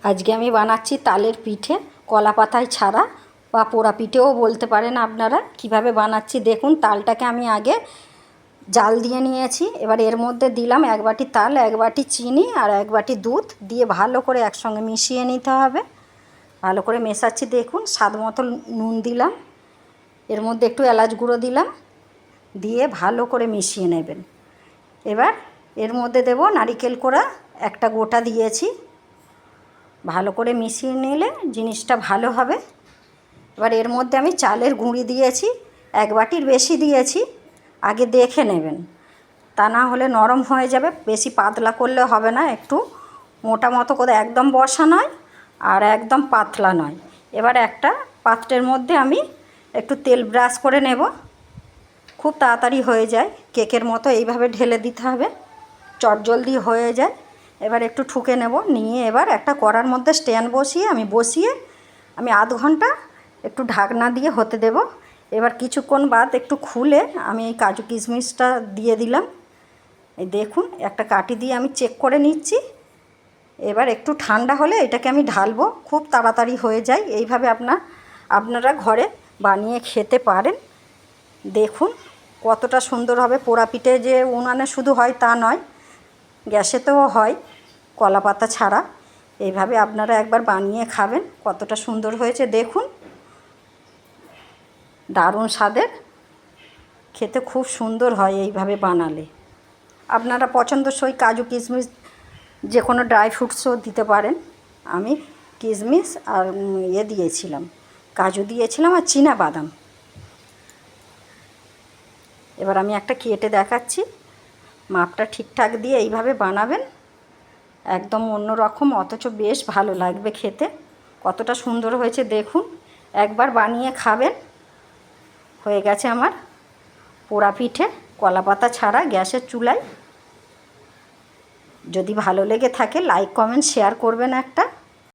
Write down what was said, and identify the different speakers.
Speaker 1: আজকে আমি বানাচ্ছি তালের পিঠে, কলা পাতায় ছাড়া বা পোড়া পিঠেও বলতে পারেন আপনারা। কিভাবে বানাচ্ছি দেখুন। তালটাকে আমি আগে জাল দিয়ে নিয়েছি। এবার এর মধ্যে দিলাম 1 বাটি তাল, 1 বাটি চিনি আর 1 বাটি দুধ দিয়ে ভালো করে একসঙ্গে মিশিয়ে নিতে হবে। ভালো করে মেশাচ্ছি দেখুন। স্বাদ মতো নুন দিলাম, এর মধ্যে একটু এলাচ গুঁড়ো দিলাম, দিয়ে ভালো করে মিশিয়ে নেবেন। এবার এর মধ্যে দেব নারকেল কোড়া, একটা গোটা দিয়েছি। ভালো করে মিশিয়ে নিলে জিনিসটা ভালো হবে। এবার এর মধ্যে আমি চালের গুঁড়ি দিয়েছি, 1 বাটির বেশি দিয়েছি। আগে দেখে নেবেন, তা না হলে নরম হয়ে যাবে। বেশি পাতলা করলে হবে না, একটু মোটা মতো করে, একদম বসা নয় আর একদম পাতলা নয়। এবার একটা পাত্রের মধ্যে আমি একটু তেল ব্রাশ করে নেব। খুব তাড়াতাড়ি হয়ে যায়, কেকের মতো এইভাবে ঢেলে দিতে হবে, চটজলদি হয়ে যায়। এবার একটু ঠুকে নেব, নিয়ে এবার একটা কড়ার মধ্যে স্ট্যান্ড বসিয়ে আমি আধ ঘন্টা একটু ঢাকনা দিয়ে হতে দেব। এবার কিছুক্ষণ বাদ একটু খুলে আমি এই কাজু কিশমিশটা দিয়ে দিলাম। এই দেখুন, একটা কাঠি দিয়ে আমি চেক করে নিচ্ছি। এবার একটু ঠান্ডা হলে এটাকে আমি ঢালবো, খুব তাড়াতাড়ি হয়ে যায়। এইভাবে আপনারা ঘরে বানিয়ে খেতে পারেন। দেখুন কতটা সুন্দর হবে। পোড়া পিঠে যে উনানে শুধু হয় তা নয়, গ্যাসেতেও হয় কলা পাতা ছাড়া। এইভাবে আপনারা একবার বানিয়ে খাবেন, কতটা সুন্দর হয়েছে দেখুন। দারুণ স্বাদের, খেতে খুব সুন্দর হয় এইভাবে বানালে। আপনারা পছন্দসই কাজু কিশমিশ যে কোনো ড্রাই ফ্রুটসও দিতে পারেন। আমি কিশমিশ আর দিয়েছিলাম, কাজু দিয়েছিলাম আর চীনা বাদাম। এবার আমি একটা কেটে দেখাচ্ছি। মাপটা ঠিকঠাক দিয়ে এইভাবে বানাবেন, একদম অন্যরকম, অথচ বেশ ভালো লাগবে খেতে। কতটা সুন্দর হয়েছে দেখুন, একবার বানিয়ে খাবেন। হয়ে গেছে আমার পোড়া পিঠে কলা পাতা ছাড়া গ্যাসের চুলায়। যদি ভালো লেগে থাকে লাইক কমেন্ট শেয়ার করবেন একটা।